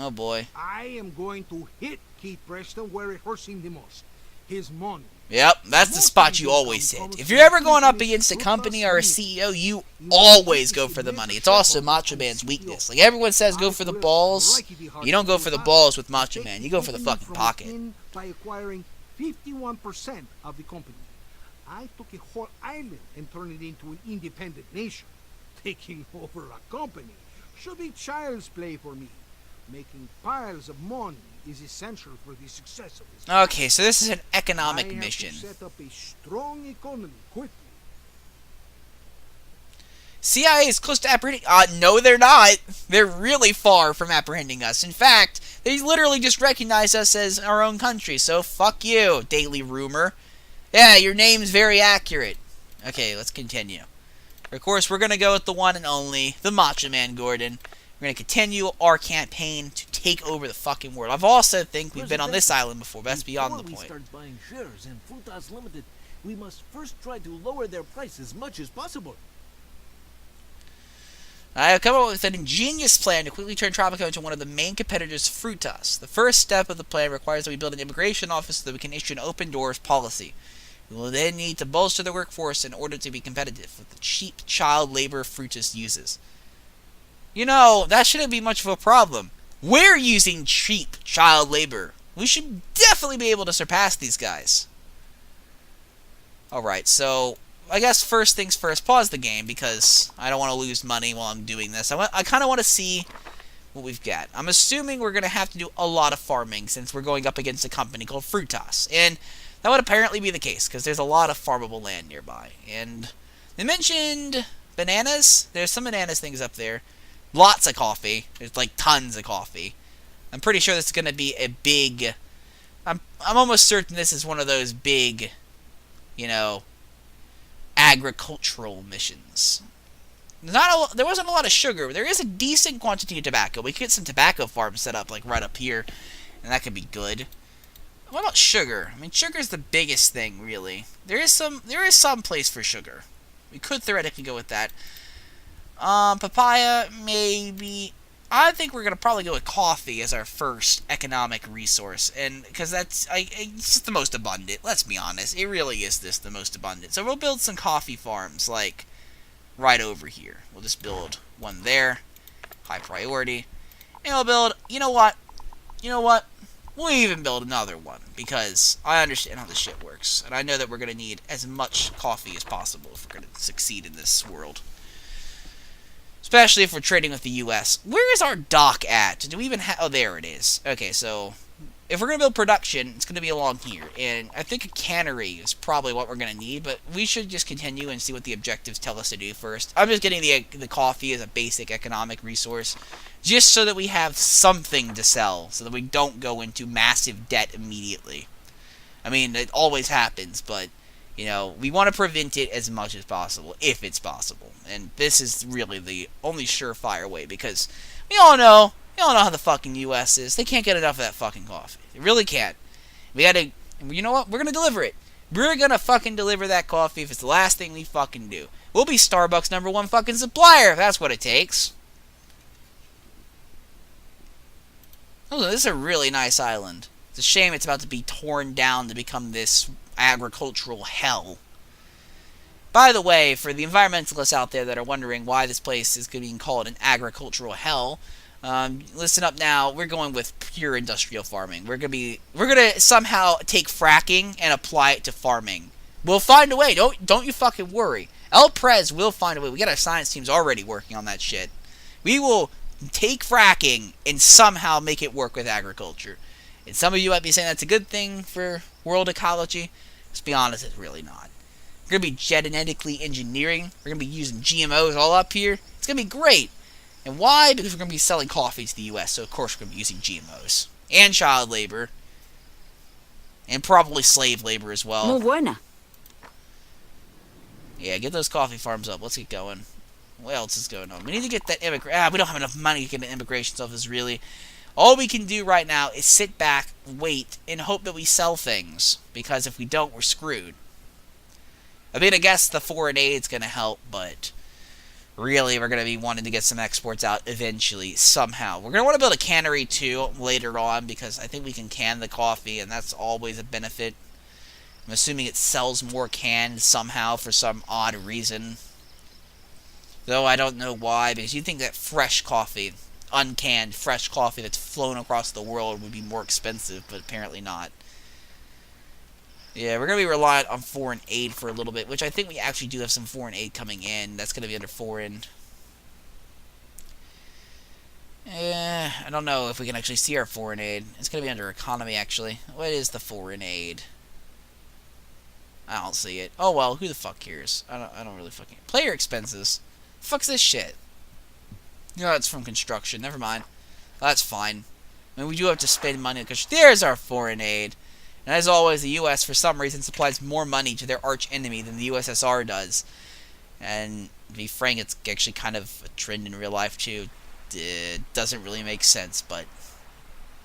Oh boy. I am going to hit Keith Preston where it hurts him the most. His money. Yep, that's the Most spot of you his always income hit. comes If from you're ever the going up company's against a company or a Fruitas CEO, you LTD. always go He for the never money. It's also shareholders Macho on Man's CEO. weakness. Like everyone says, go I for the worked balls. righty hard You don't for go for the Fruitas balls with to Macho take Man. the You go for the company fucking from pocket. within by acquiring 51% of the company. I took a whole island and turned it into an independent nation. Taking over a company should be child's play for me. Making piles of money is essential for the success of this. Okay, so this is an I economic have mission. to set up a strong economy quickly. CIA is close to apprehending. No, they're not. They're really far from apprehending us. In fact, they literally just recognize us as our own country. So fuck you, Daily Rumor. Yeah, your name's very accurate. Okay, let's continue. Of course, we're going to go with the one and only, the Macho Man Gordon. We're going to continue our campaign to take over the fucking world. I've also think we've been on this island before, but that's beyond the Before we point. start buying shares in Fruitas Limited, we must first try to lower their price as much as possible. I have come up with an ingenious plan to quickly turn Tropico into one of the main competitors of Fruitas. The first step of the plan requires that we build an immigration office so that we can issue an open doors policy. We will then need to bolster the workforce in order to be competitive with the cheap child labor Fruitas uses. You know, that shouldn't be much of a problem. We're using cheap child labor. We should definitely be able to surpass these guys. Alright, so I guess first things first, pause the game because I don't want to lose money while I'm doing this. I kind of want to see what we've got. I'm assuming we're going to have to do a lot of farming since we're going up against a company called Fruitas. And that would apparently be the case because there's a lot of farmable land nearby. And they mentioned bananas. There's some bananas things up there. Lots of coffee. There's like tons of coffee. I'm pretty sure this is going to be a big... I'm almost certain this is one of those big, you know, agricultural missions. There wasn't a lot of sugar, but there is a decent quantity of tobacco. We could get some tobacco farms set up like right up here, and that could be good. What about sugar? I mean, sugar is the biggest thing, really. There is some place for sugar. We could theoretically go with that. Papaya, maybe. I think we're gonna probably go with coffee as our first economic resource, and because it's just the most abundant. Let's be honest, it really is the most abundant. So we'll build some coffee farms, like right over here. We'll just build one there, high priority, and we'll build. You know what? We'll even build another one because I understand how this shit works, and I know that we're gonna need as much coffee as possible if we're gonna succeed in this world. Especially if we're trading with the U.S. Where is our dock at? Do we even have... Oh, there it is. Okay, so... If we're going to build production, it's going to be along here. And I think a cannery is probably what we're going to need. But we should just continue and see what the objectives tell us to do first. I'm just getting the coffee as a basic economic resource. Just so that we have something to sell. So that we don't go into massive debt immediately. I mean, it always happens, but... You know, we want to prevent it as much as possible, if it's possible. And this is really the only surefire way, because we all know how the fucking U.S. is. They can't get enough of that fucking coffee. They really can't. We gotta, you know what? We're gonna deliver it. We're gonna fucking deliver that coffee if it's the last thing we fucking do. We'll be Starbucks #1 fucking supplier if that's what it takes. Oh, this is a really nice island. It's a shame it's about to be torn down to become this agricultural hell. By the way, for the environmentalists out there that are wondering why this place is being called an agricultural hell, listen up now. We're going with pure industrial farming. We're gonna somehow take fracking and apply it to farming. We'll find a way. Don't you fucking worry. El Prez will find a way. We got our science teams already working on that shit. We will take fracking and somehow make it work with agriculture. And some of you might be saying that's a good thing for world ecology. Let's be honest, it's really not. We're going to be genetically engineering. We're going to be using GMOs all up here. It's going to be great. And why? Because we're going to be selling coffee to the U.S., so of course we're going to be using GMOs. And child labor. And probably slave labor as well. Muy buena. Yeah, get those coffee farms up. Let's get going. What else is going on? We need to get that we don't have enough money to get an immigration office, really. All we can do right now is sit back, wait, and hope that we sell things. Because if we don't, we're screwed. I mean, I guess the foreign aid's going to help, but really, we're going to be wanting to get some exports out eventually, somehow. We're going to want to build a cannery, too, later on, because I think we can can the coffee, and that's always a benefit. I'm assuming it sells more canned somehow for some odd reason. Though I don't know why, because you'd think that fresh coffee, uncanned, fresh coffee that's flown across the world would be more expensive, but apparently not. Yeah, we're going to be reliant on foreign aid for a little bit, which I think we actually do have some foreign aid coming in. That's going to be under foreign. I don't know if we can actually see our foreign aid. It's going to be under economy, actually. What is the foreign aid? I don't see it. Oh, well, who the fuck cares? I don't really fucking... Player expenses. Fuck's this shit? No, it's from construction. Never mind. That's fine. I mean, we do have to spend money because there's our foreign aid. And as always, the U.S. for some reason supplies more money to their arch enemy than the USSR does. And to be frank, it's actually kind of a trend in real life too. It doesn't really make sense, but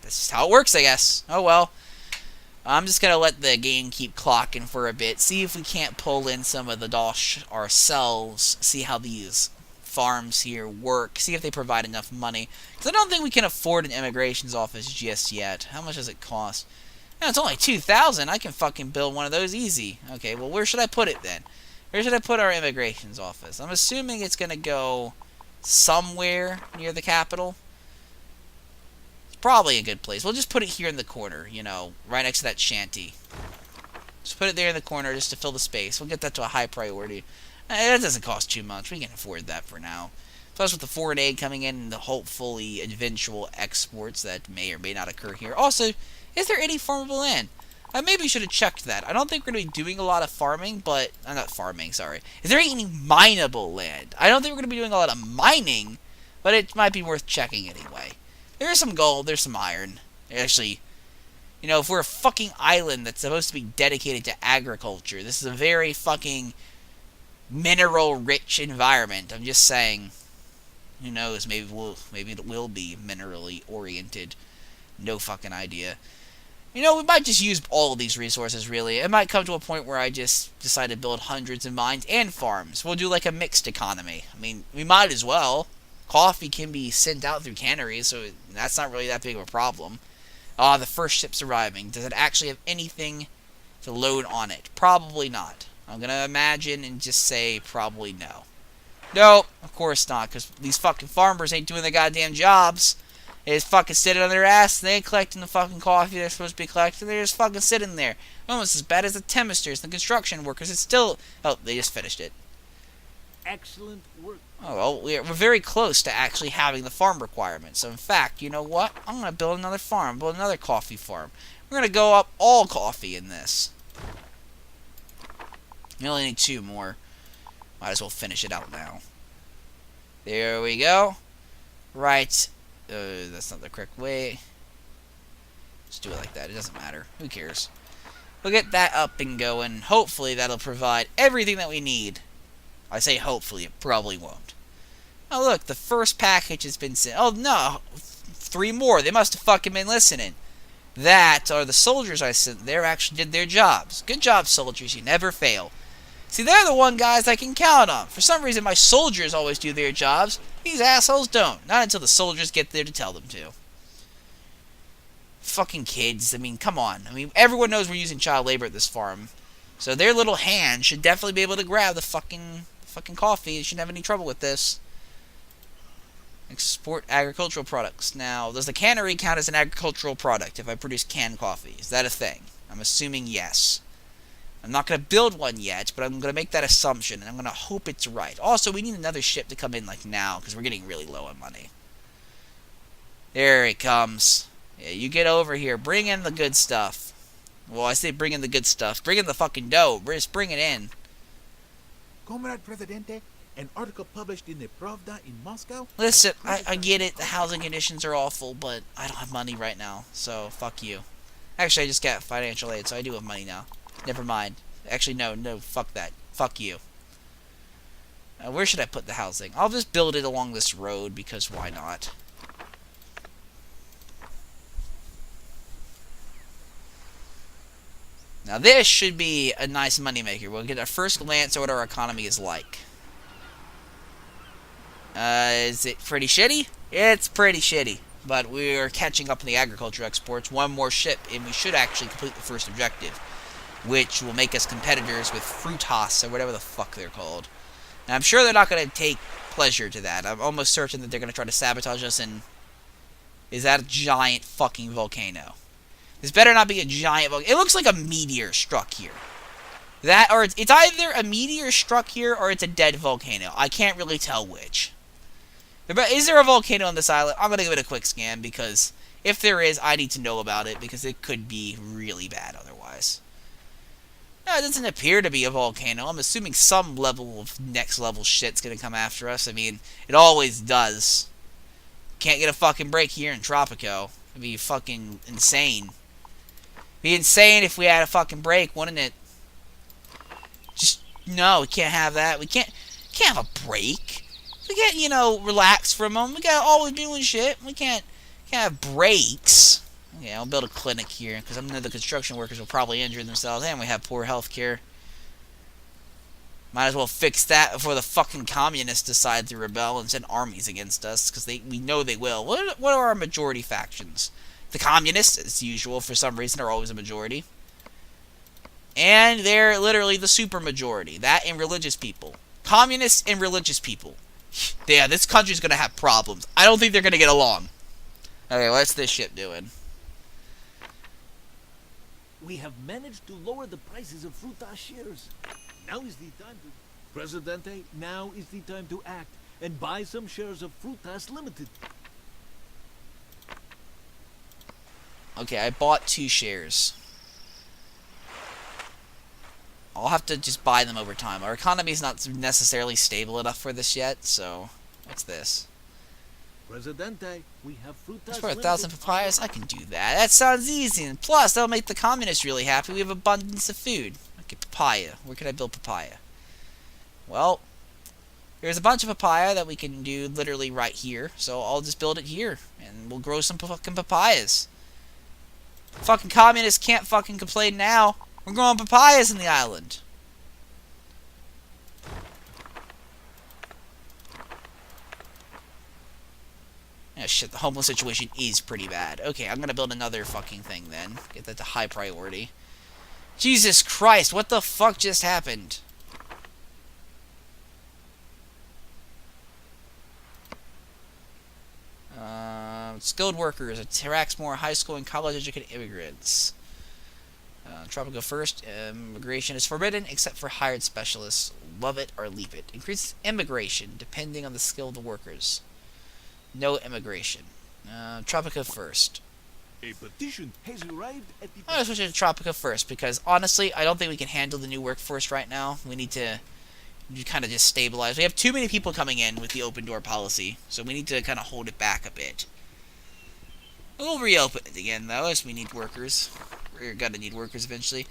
that's just how it works, I guess. Oh well. I'm just going to let the game keep clocking for a bit, see if we can't pull in some of the dosh ourselves, see how these farms here work, see if they provide enough money. Because I don't think we can afford an immigrations office just yet. How much does it cost? No, it's only 2,000. I can fucking build one of those easy. Okay, well, where should I put it then? Where should I put our immigrations office? I'm assuming it's going to go somewhere near the capital. Probably a good place. We'll just put it here in the corner, you know, right next to that shanty. Just put it there in the corner just to fill the space. We'll get that to a high priority. That doesn't cost too much. We can afford that for now. Plus, with the foreign aid coming in and the hopefully eventual exports that may or may not occur here. Also, is there any farmable land? I maybe should have checked that. I don't think we're going to be doing a lot of farming, but... not farming, sorry. Is there any mineable land? I don't think we're going to be doing a lot of mining, but it might be worth checking anyway. There's some gold, there's some iron. Actually, you know, if we're a fucking island that's supposed to be dedicated to agriculture, this is a very fucking mineral-rich environment. I'm just saying, who knows, maybe it will be minerally oriented. No fucking idea. You know, we might just use all of these resources, really. It might come to a point where I just decide to build hundreds of mines and farms. We'll do like a mixed economy. I mean, we might as well. Coffee can be sent out through canneries, so that's not really that big of a problem. The first ship's arriving. Does it actually have anything to load on it? Probably not. I'm going to imagine and just say probably no. No, of course not, because these fucking farmers ain't doing their goddamn jobs. They just fucking sitting on their ass, and they ain't collecting the fucking coffee they're supposed to be collecting. They're just fucking sitting there. Almost as bad as the chemisters, the construction workers. It's still... Oh, they just finished it. Excellent work. Oh, well, we're very close to actually having the farm requirements. So, in fact, you know what? I'm going to build another farm, build another coffee farm. We're going to go up all coffee in this. We only need 2 more. Might as well finish it out now. There we go. Right. That's not the correct way. Just do it like that. It doesn't matter. Who cares? We'll get that up and going. Hopefully, that'll provide everything that we need. I say hopefully, it probably won't. Oh, look, the first package has been sent. Oh, no, 3 more. They must have fucking been listening. That are the soldiers I sent there actually did their jobs. Good job, soldiers. You never fail. See, they're the one guys I can count on. For some reason, my soldiers always do their jobs. These assholes don't. Not until the soldiers get there to tell them to. Fucking kids. I mean, come on. I mean, everyone knows we're using child labor at this farm. So their little hands should definitely be able to grab the fucking coffee. You shouldn't have any trouble with this. Export agricultural products. Now, does the cannery count as an agricultural product if I produce canned coffee? Is that a thing? I'm assuming yes. I'm not going to build one yet, but I'm going to make that assumption, and I'm going to hope it's right. Also, we need another ship to come in like now, because we're getting really low on money. There it comes. Yeah, you get over here. Bring in the good stuff. Well, I say bring in the good stuff. Bring in the fucking dough. Just bring it in. Comrade Presidente, an article published in the Pravda in Moscow. Listen, I get it. The housing conditions are awful, but I don't have money right now, so fuck you. Actually, I just got financial aid, so I do have money now. Never mind. Actually, no, fuck that. Fuck you. Where should I put the housing? I'll just build it along this road, because why not? Now this should be a nice moneymaker. We'll get our first glance at what our economy is like. Is it pretty shitty? It's pretty shitty. But we are catching up in the agriculture exports. One more ship, and we should actually complete the first objective, which will make us competitors with Fruitas, or whatever the fuck they're called. And I'm sure they're not going to take pleasure to that. I'm almost certain that they're going to try to sabotage us, and is that a giant fucking volcano? This better not be a giant volcano. It looks like a meteor struck here. That, or it's either a meteor struck here, or it's a dead volcano. I can't really tell which. Is there a volcano on this island? I'm going to give it a quick scan, because if there is, I need to know about it, because it could be really bad otherwise. No, it doesn't appear to be a volcano. I'm assuming some level of next level shit's going to come after us. I mean, it always does. Can't get a fucking break here in Tropico. It'd be fucking insane. It'd be insane if we had a fucking break, wouldn't it? Just, no, we can't have that. We can't have a break. We can't, you know, relax for a moment. We gotta always be doing shit. We can't have breaks. Yeah, I'll build a clinic here, because I know the construction workers will probably injure themselves, and we have poor health care. Might as well fix that before the fucking communists decide to rebel and send armies against us, because we know they will. What are our majority factions? The communists, as usual, for some reason, are always a majority. And they're literally the supermajority. That and religious people. Communists and religious people. Yeah, this country's gonna have problems. I don't think they're gonna get along. Okay, what's this ship doing? We have managed to lower the prices of Fruitas shares. Now is the time to... Presidente, now is the time to act and buy some shares of Fruitas Limited. Okay, I bought 2 shares. I'll have to just buy them over time. Our economy's not necessarily stable enough for this yet, so... What's this? Presidente, we have Fruitas Just for Limited. 1,000 papayas? I can do that. That sounds easy. And plus, that'll make the communists really happy. We have abundance of food. Okay, papaya. Where can I build papaya? Well, there's a bunch of papaya that we can do literally right here. So I'll just build it here. And we'll grow some fucking papayas. Fucking communists can't fucking complain now. We're growing papayas in the island. Oh shit, the homeless situation is pretty bad. Okay, I'm gonna build another fucking thing then. Get that to high priority. Jesus Christ, what the fuck just happened? Skilled workers attracts more high school and college educated immigrants. Tropico first. Immigration is forbidden except for hired specialists. Love it or leave it. Increases immigration depending on the skill of the workers. No immigration. Tropico first. A petition has arrived at the... I'm going to switch to Tropico first because honestly, I don't think we can handle the new workforce right now. We need to kind of just stabilize. We have too many people coming in with the open door policy, so we need to kind of hold it back a bit. We'll reopen it again though, as we need workers. We're gonna need workers eventually.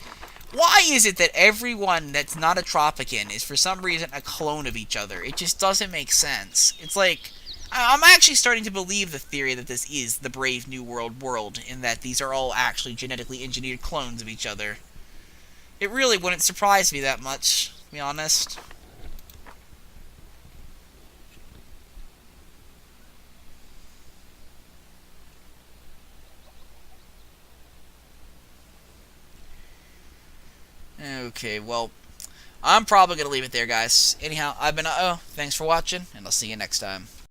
Why is it that everyone that's not a Tropican is for some reason a clone of each other? It just doesn't make sense. It's like, I'm actually starting to believe the theory that this is the Brave New World, in that these are all actually genetically engineered clones of each other. It really wouldn't surprise me that much, to be honest. Okay, well, I'm probably going to leave it there, guys. Anyhow, I've been TheUhhoh. Thanks for watching, and I'll see you next time.